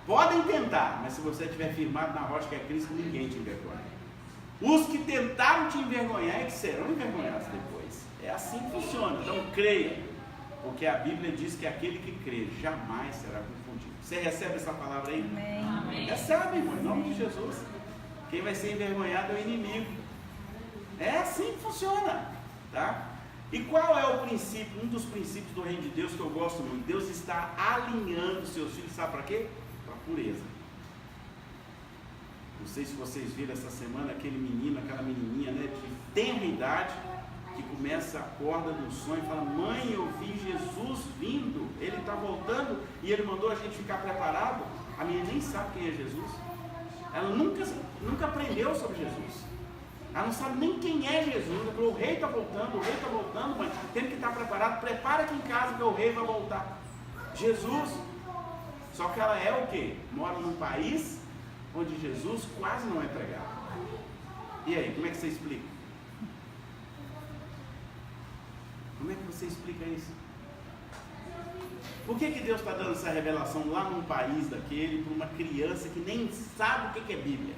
Podem tentar, mas se você estiver firmado na rocha que é Cristo, ninguém te envergonha. Os que tentaram te envergonhar é que serão envergonhados depois. É assim que funciona. Então creia. Porque a Bíblia diz que aquele que crê jamais será confundido. Você recebe essa palavra aí? Amém. Recebe, irmão, em nome de Jesus. Quem vai ser envergonhado é o inimigo. É assim que funciona, tá? E qual é o princípio, um dos princípios do reino de Deus que eu gosto muito? Deus está alinhando seus filhos, sabe para quê? Para pureza. Não sei se vocês viram essa semana aquele menino, aquela menininha, né, de tenra idade, que começa, acorda no sonho e fala, mãe, eu vi Jesus vindo, ele está voltando e ele mandou a gente ficar preparado. A menina nem sabe quem é Jesus, ela nunca aprendeu sobre Jesus, ela não sabe nem quem é Jesus. Ela falou, o rei está voltando, mãe, tem que estar preparado, prepara aqui em casa que o rei vai voltar. Jesus, só que ela é o quê? Mora num país onde Jesus quase não é pregado. E aí, como é que você explica? Como é que você explica isso? Por que Deus está dando essa revelação lá num país daquele para uma criança que nem sabe o que é Bíblia?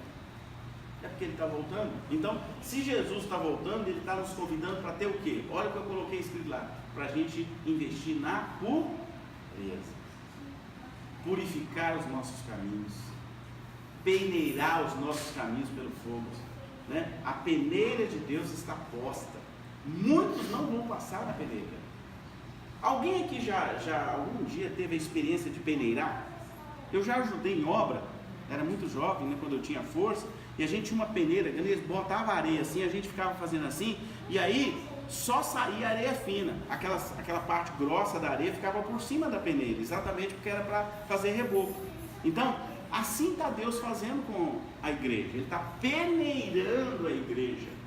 É porque ele está voltando? Então, se Jesus está voltando, ele está nos convidando para ter o quê? Olha o que eu coloquei escrito lá, para a gente investir na pureza, purificar os nossos caminhos, peneirar os nossos caminhos pelo fogo, né? A peneira de Deus está posta. Muitos não vão passar na peneira. Alguém aqui já algum dia teve a experiência de peneirar? Eu já ajudei em obra, era muito jovem, né, quando eu tinha força, e a gente tinha uma peneira, eles botavam areia assim, a gente ficava fazendo assim, e aí só saía areia fina, aquela parte grossa da areia ficava por cima da peneira, exatamente porque era para fazer reboco. Então, assim está Deus fazendo com a igreja, Ele está peneirando a igreja,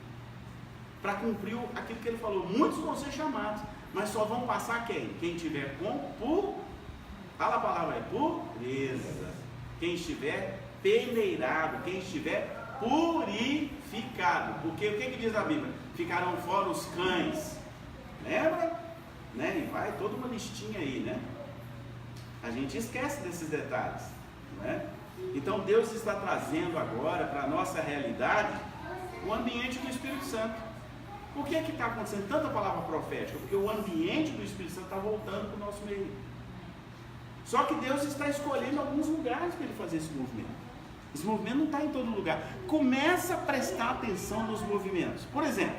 para cumprir aquilo que Ele falou. Muitos vão ser chamados, mas só vão passar quem? Quem tiver fala a palavra, pureza. Quem estiver peneirado, quem estiver purificado. Porque o que diz a Bíblia? Ficarão fora os cães. Lembra? Né? E vai toda uma listinha aí, né? A gente esquece desses detalhes, né? Então Deus está trazendo agora para a nossa realidade o ambiente do Espírito Santo. Por que está acontecendo tanta palavra profética? Porque o ambiente do Espírito Santo está voltando para o nosso meio. Só que Deus está escolhendo alguns lugares para Ele fazer esse movimento. Esse movimento não está em todo lugar. Começa a prestar atenção nos movimentos. Por exemplo,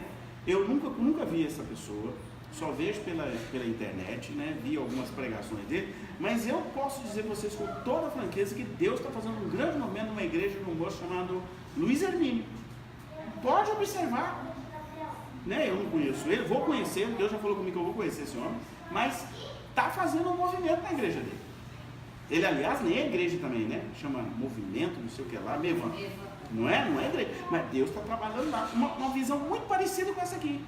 eu nunca vi essa pessoa, só vejo pela internet, né? Vi algumas pregações dele, mas eu posso dizer para vocês com toda a franqueza que Deus está fazendo um grande movimento numa igreja de um moço chamado Luiz Hermínio. Pode observar. Né? Eu não conheço ele, vou conhecer, Deus já falou comigo que eu vou conhecer esse homem, mas está fazendo um movimento na igreja dele. Ele, aliás, nem é igreja também, né? Chama movimento, não sei o que lá, mesmo. Não é igreja, mas Deus está trabalhando lá, uma visão muito parecida com essa aqui.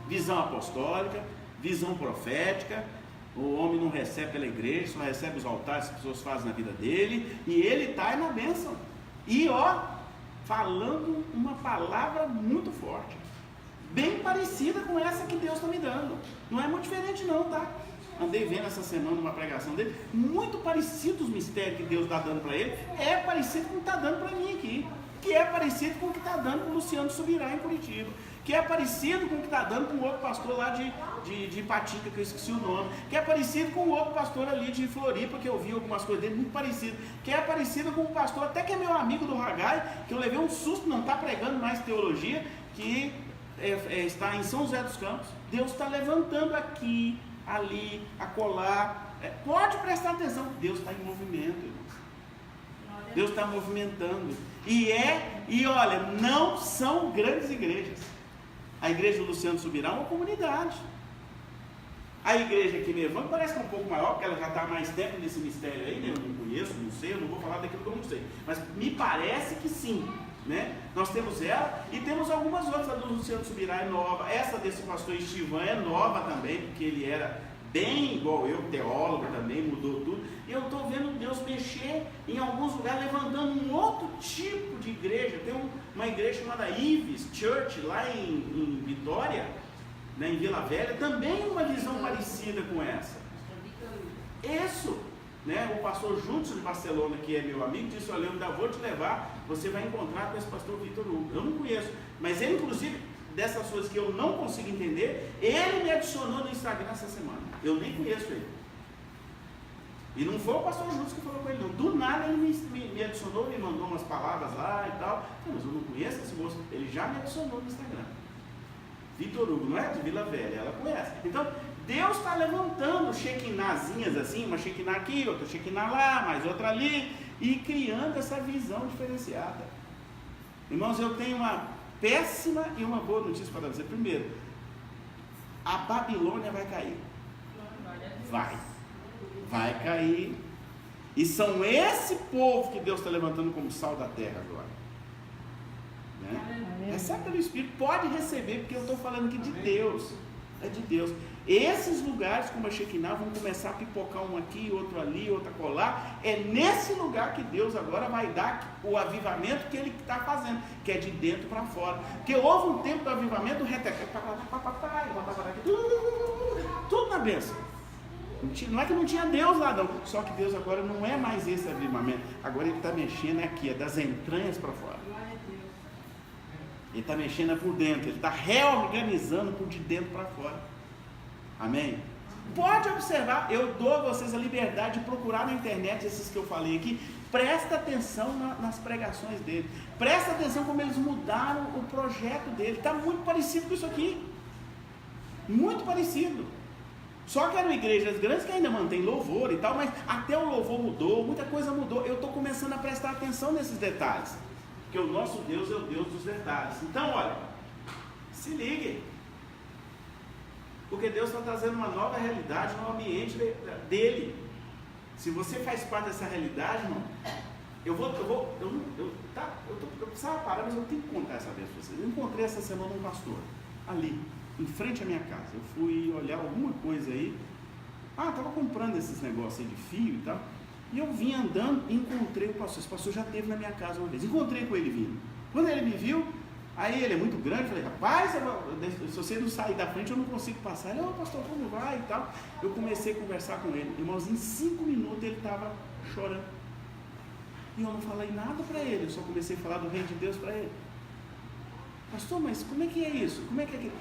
visão apostólica, visão profética. O homem não recebe pela igreja, só recebe os altares que as pessoas fazem na vida dele, e ele está na bênção. E falando uma palavra muito forte, bem parecida com essa que Deus está me dando. Não é muito diferente não, tá? Andei vendo essa semana uma pregação dele, muito parecido os mistérios que Deus está dando para ele, é parecido com o que está dando para mim aqui, que é parecido com o que está dando para o Luciano Subirá em Curitiba, que é parecido com o que está dando com o outro pastor lá de Patica, que eu esqueci o nome, que é parecido com o outro pastor ali de Floripa, que eu vi algumas coisas dele, muito parecido, que é parecido com o pastor, até que é meu amigo do Ragai, que eu levei um susto, não está pregando mais teologia, que está em São José dos Campos. Deus está levantando aqui, ali, acolá, pode prestar atenção, Deus está em movimento, irmãos. Deus está movimentando, e olha, não são grandes igrejas. A igreja do Luciano Subirá é uma comunidade. A igreja aqui mesmo parece que é um pouco maior, porque ela já está há mais tempo nesse mistério aí, né? Eu não conheço, não sei, eu não vou falar daquilo que eu não sei, mas me parece que sim, né? Nós temos ela e temos algumas outras. A do Luciano Subirá é nova, essa desse pastor Estivan é nova também, porque ele era bem igual eu, teólogo também, mudou tudo. E eu estou vendo Deus mexer em alguns lugares, levantando um outro tipo de igreja. Tem uma igreja chamada Ives Church, lá em Vitória, né, em Vila Velha, também uma visão parecida com essa. Isso, né, o pastor Júlio de Barcelona, que é meu amigo, disse: olha, eu ainda vou te levar, você vai encontrar com esse pastor Vitor Hugo. Eu não conheço, mas ele, inclusive, dessas coisas que eu não consigo entender, ele me adicionou no Instagram essa semana. Eu nem conheço ele. E não foi o pastor Júlio que falou com ele, não. Do nada ele me adicionou, me mandou umas palavras lá e tal. Mas eu não conheço esse moço. Ele já me adicionou no Instagram. Vitor Hugo, não é de Vila Velha, ela conhece. Então, Deus está levantando shequinazinhas assim, uma shequiná aqui, outra shequiná lá, mais outra ali, e criando essa visão diferenciada. Irmãos, eu tenho uma péssima e uma boa notícia para dizer. Primeiro, a Babilônia vai cair. Vai cair. E são esse povo que Deus está levantando como sal da terra agora. Né? Recebe pelo Espírito, pode receber, porque eu estou falando aqui de Deus. É de Deus. Esses lugares, como a Shekinah, vão começar a pipocar um aqui, outro ali, outro acolá. É nesse lugar que Deus agora vai dar o avivamento que Ele está fazendo, que é de dentro para fora. Porque houve um tempo do avivamento, tudo na bênção. Não é que não tinha Deus lá não, só que Deus agora não é mais esse avivamento. Agora Ele está mexendo aqui, é das entranhas para fora. Ele está mexendo por dentro, Ele está reorganizando por de dentro para fora. Amém? Pode observar, eu dou a vocês a liberdade de procurar na internet esses que eu falei aqui. Presta atenção nas pregações dele. Presta atenção como eles mudaram o projeto dele. Está muito parecido com isso aqui. Muito parecido. Só que eram igrejas grandes que ainda mantêm louvor e tal, mas até o louvor mudou, muita coisa mudou. Eu estou começando a prestar atenção nesses detalhes. Porque o nosso Deus é o Deus dos detalhes. Então, olha, se liguem. Porque Deus está trazendo uma nova realidade no ambiente dele. Se você faz parte dessa realidade, irmão, eu precisava parar, mas eu tenho que contar essa vez para vocês. Eu encontrei essa semana um pastor, ali, em frente à minha casa. Eu fui olhar alguma coisa aí. Estava comprando esses negócios aí de fio e tal. E eu vim andando e encontrei o pastor. Esse pastor já esteve na minha casa uma vez. Encontrei com ele vindo. Quando ele me viu, aí ele é muito grande, eu falei: rapaz, se você não sair da frente eu não consigo passar. Ele: pastor, como vai e tal. Eu comecei a conversar com ele. Irmãos, em 5 minutos ele estava chorando. E eu não falei nada para ele, eu só comecei a falar do reino de Deus para ele. Pastor, mas como é que é isso? Como é que é que...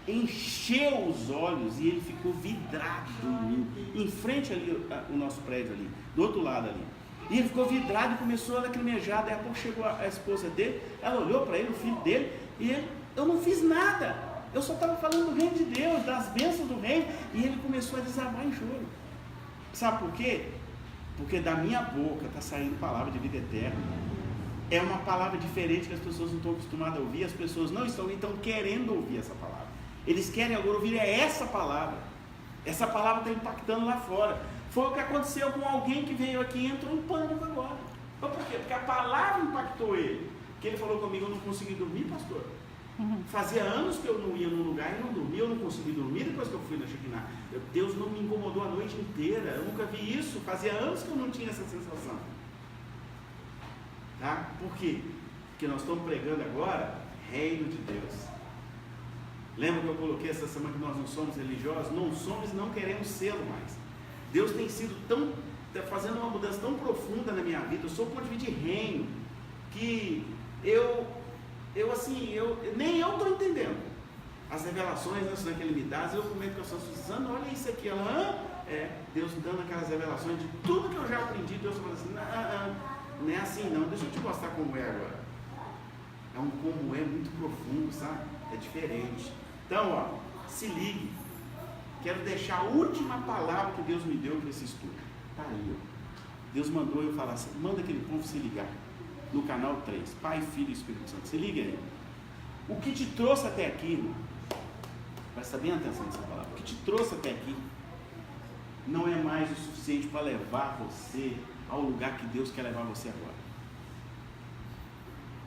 Encheu os olhos e ele ficou vidrado em mim, em frente ali, o nosso prédio ali, do outro lado ali. E ele ficou vidrado e começou a lacrimejar. Daí a pouco chegou a esposa dele, ela olhou para ele, o filho dele, e ele: eu não fiz nada, eu só estava falando do reino de Deus, das bênçãos do reino. E ele começou a desabar em choro. Sabe por quê? Porque da minha boca está saindo palavra de vida eterna. É uma palavra diferente que as pessoas não estão acostumadas a ouvir. As pessoas não estão querendo ouvir essa palavra. Eles querem agora ouvir essa palavra. Essa palavra está impactando lá fora. Foi o que aconteceu com alguém que veio aqui e entrou em pânico agora. Por quê? Porque a palavra impactou ele. Que ele falou comigo: eu não consegui dormir, pastor. Fazia anos que eu não ia num lugar e não dormia, eu não conseguia dormir depois que eu fui na Shekinah. Deus não me incomodou a noite inteira, eu nunca vi isso, fazia anos que eu não tinha essa sensação. Tá? Por quê? Porque nós estamos pregando agora reino de Deus. Lembra que eu coloquei essa semana que nós não somos religiosos? Não somos e não queremos ser mais. Deus tem sido fazendo uma mudança tão profunda na minha vida. Eu sou ponto de vista de reino, que nem eu estou entendendo as revelações, né, que Ele me dá. Eu comento com a sua Suzana, olha isso aqui, Deus dando aquelas revelações de tudo que eu já aprendi. Deus falando assim, não é assim não, deixa eu te mostrar como é agora. É um como é muito profundo, sabe? É diferente. Então, se ligue. Quero deixar a última palavra que Deus me deu para esse estudo. Está aí, Deus mandou eu falar assim, manda aquele povo se ligar no canal 3, Pai, Filho e Espírito Santo. Se liga aí. O que te trouxe até aqui, irmão, presta bem atenção nessa palavra. O que te trouxe até aqui não é mais o suficiente para levar você ao lugar que Deus quer levar você agora.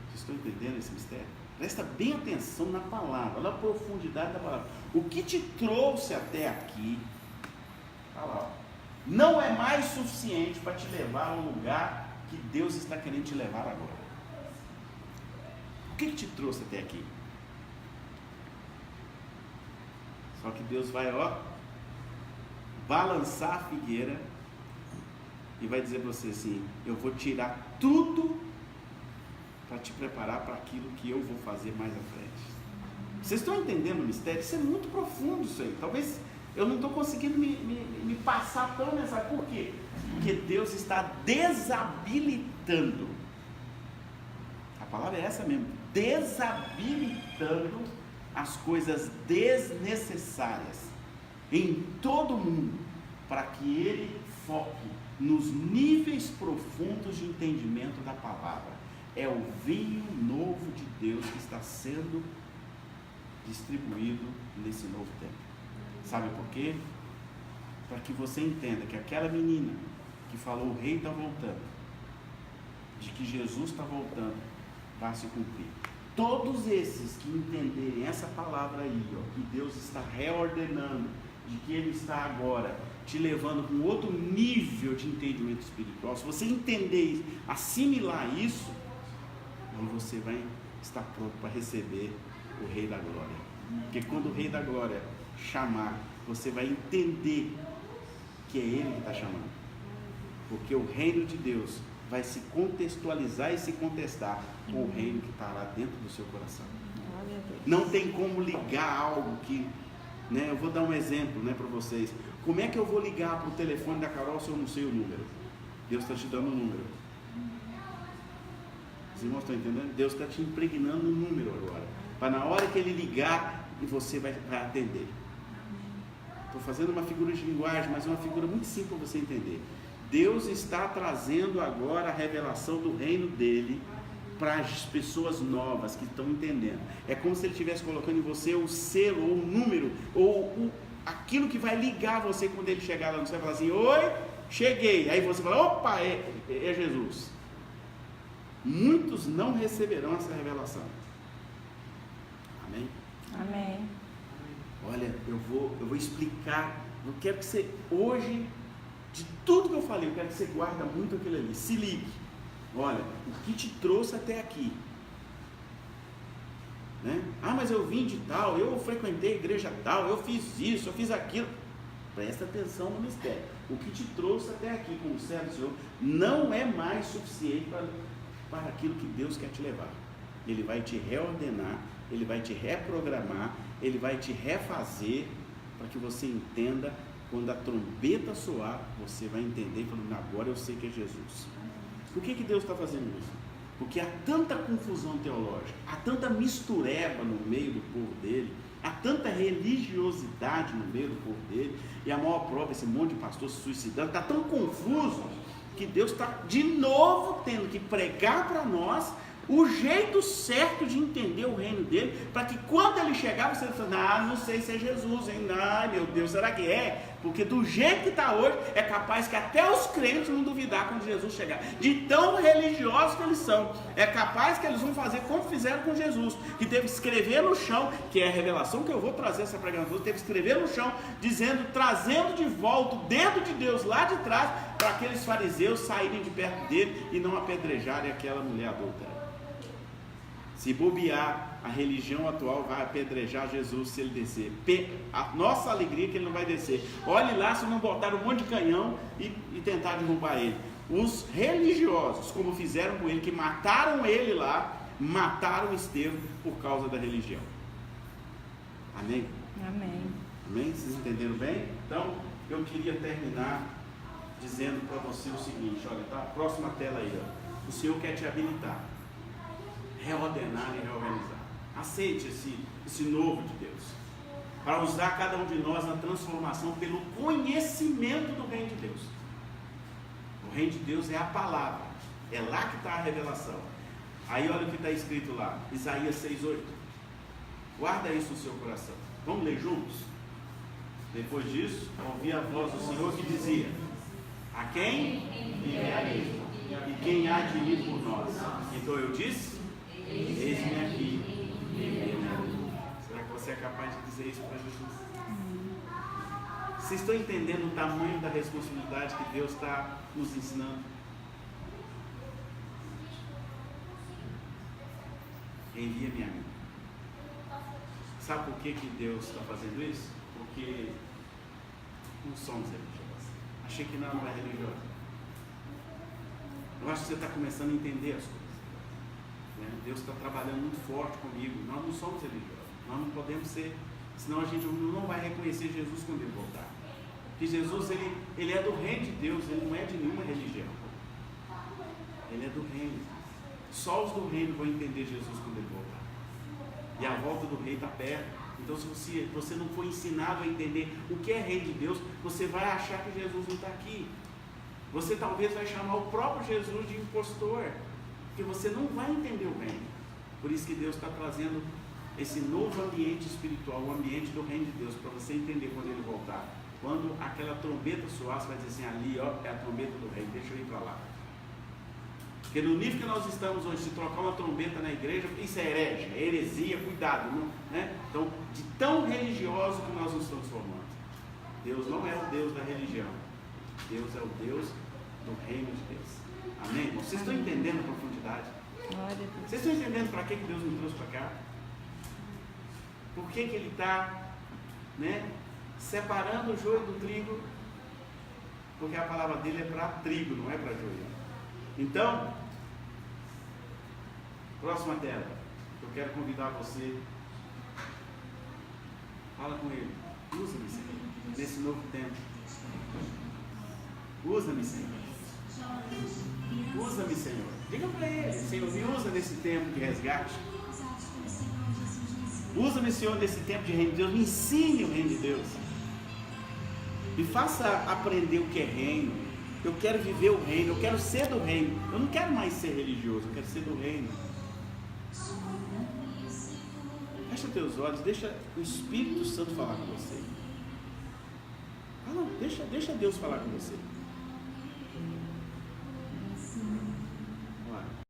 Vocês estão entendendo esse mistério? Presta bem atenção na palavra, na profundidade da palavra. O que te trouxe até aqui, tá lá, não é mais suficiente para te levar ao lugar que Deus está querendo te levar agora. O que te trouxe até aqui? Só que Deus vai, balançar a figueira e vai dizer para você assim, eu vou tirar tudo para te preparar para aquilo que eu vou fazer mais à frente. Vocês estão entendendo o mistério? Isso é muito profundo isso aí. Talvez eu não estou conseguindo me passar tão nessa. Por quê? Porque Deus está desabilitando. A palavra é essa mesmo. Desabilitando as coisas desnecessárias em todo o mundo, para que Ele foque nos níveis profundos de entendimento da palavra. É o vinho novo de Deus que está sendo distribuído nesse novo tempo. Sabe por quê? Para que você entenda que aquela menina que falou o rei está voltando, de que Jesus está voltando, vai se cumprir. Todos esses que entenderem essa palavra aí, que Deus está reordenando, de que Ele está agora te levando com outro nível de entendimento espiritual, se você entender, assimilar isso, aí você vai estar pronto para receber o Rei da Glória. Porque quando o Rei da Glória chamar, você vai entender que é Ele que está chamando. Porque o reino de Deus vai se contextualizar e se contestar com o reino que está lá dentro do seu coração. Não tem como ligar algo que, eu vou dar um exemplo, para vocês. Como é que eu vou ligar para o telefone da Carol se eu não sei o número? Deus está te dando o número. Os irmãos estão entendendo? Deus está te impregnando o número agora, para na hora que Ele ligar, e você vai atender. Estou fazendo uma figura de linguagem, mas é uma figura muito simples para você entender. Deus está trazendo agora a revelação do reino dele para as pessoas novas que estão entendendo. É como se Ele estivesse colocando em você o selo, ou o número, ou aquilo que vai ligar você quando Ele chegar lá no céu e falar assim, oi, cheguei. Aí você fala, opa, é Jesus. Muitos não receberão essa revelação. Amém? Amém. Olha, eu vou explicar. Eu quero que você, hoje, de tudo que eu falei, eu quero que você guarde muito aquilo ali. Se ligue. Olha, o que te trouxe até aqui? Mas eu vim de tal, eu frequentei a igreja tal, eu fiz isso, eu fiz aquilo. Presta atenção no mistério. O que te trouxe até aqui como servo do Senhor não é mais suficiente para aquilo que Deus quer te levar. Ele vai te reordenar, Ele vai te reprogramar, Ele vai te refazer, para que você entenda. Quando a trombeta soar, você vai entender, falando, agora eu sei que é Jesus. Por que Deus está fazendo isso? Porque há tanta confusão teológica, há tanta mistureba no meio do povo dele, há tanta religiosidade no meio do povo dele, e a maior prova, esse monte de pastor se suicidando, está tão confuso, que Deus está de novo tendo que pregar para nós, o jeito certo de entender o reino dele, para que quando ele chegar, você fala, não sei se é Jesus, hein? Ai, meu Deus, será que é? Porque do jeito que está hoje, é capaz que até os crentes vão duvidar quando Jesus chegar. De tão religiosos que eles são, é capaz que eles vão fazer como fizeram com Jesus, que teve que escrever no chão, que é a revelação que eu vou trazer essa pregação, teve que escrever no chão, trazendo de volta o dedo de Deus lá de trás, para aqueles fariseus saírem de perto dele e não apedrejarem aquela mulher adúltera. Se bobear, a religião atual vai apedrejar Jesus se ele descer. A nossa alegria é que ele não vai descer. Olhe lá se não botaram um monte de canhão e tentar derrubar ele. Os religiosos, como fizeram com ele, que mataram ele lá, mataram Estevão por causa da religião. Amém? Amém. Amém? Vocês entenderam bem? Então, eu queria terminar dizendo para você o seguinte, olha, tá? Próxima tela aí, ó. O Senhor quer te habilitar, reordenar e reorganizar. Aceite esse novo de Deus, para usar cada um de nós na transformação pelo conhecimento do reino de Deus. O reino de Deus é a palavra, é lá que está a revelação. Aí olha o que está escrito lá, Isaías 6:8. Guarda isso no seu coração. Vamos ler juntos? Depois disso, ouvi a voz do Senhor que dizia: a quem enviarei? E quem há de ir por nós? Então eu disse: eis-me aqui, envia-me. Será que você é capaz de dizer isso para Jesus? Vocês estão entendendo o tamanho da responsabilidade que Deus está nos ensinando? Envia-me a mim. Sabe por que Deus está fazendo isso? Porque não somos religiosos. Achei que não é religioso. Eu acho que você está começando a entender as coisas. Deus está trabalhando muito forte comigo. Nós não somos religiosos. Nós não podemos ser, senão a gente não vai reconhecer Jesus quando ele voltar. Porque Jesus, ele é do reino de Deus, ele não é de nenhuma religião. Ele é do reino. Só os do reino vão entender Jesus quando ele voltar. E a volta do rei está perto. Então, se você não for ensinado a entender o que é reino de Deus, você vai achar que Jesus não está aqui. Você talvez vai chamar o próprio Jesus de impostor, porque você não vai entender o reino. Por isso que Deus está trazendo esse novo ambiente espiritual, o ambiente do reino de Deus, para você entender quando ele voltar. Quando aquela trombeta soar, você vai dizer assim, ali ó, é a trombeta do rei, deixa eu ir para lá. Porque no nível que nós estamos hoje, se trocar uma trombeta na igreja, isso é herege, é heresia, cuidado, não, né? Então, de tão religioso que nós nos transformamos. Deus não é o Deus da religião, Deus é o Deus do reino de Deus. Amém, irmão? Vocês estão entendendo a profundidade? Vocês estão entendendo para que Deus nos trouxe para cá? Por que Ele está, né, separando o joio do trigo? Porque a palavra dele é para trigo, não é para joio. Então, próxima tela, eu quero convidar você, fala com ele, usa-me, Senhor, nesse novo tempo, usa-me, Senhor, usa-me, Senhor, diga para ele, Senhor, me usa nesse tempo de resgate, usa-me, Senhor, nesse tempo de reino de Deus, me ensine o reino de Deus, me faça aprender o que é reino. Eu quero viver o reino, eu quero ser do reino. Eu não quero mais ser religioso, eu quero ser do reino. Fecha teus olhos, deixa o Espírito Santo falar com você. Deixa Deus falar com você.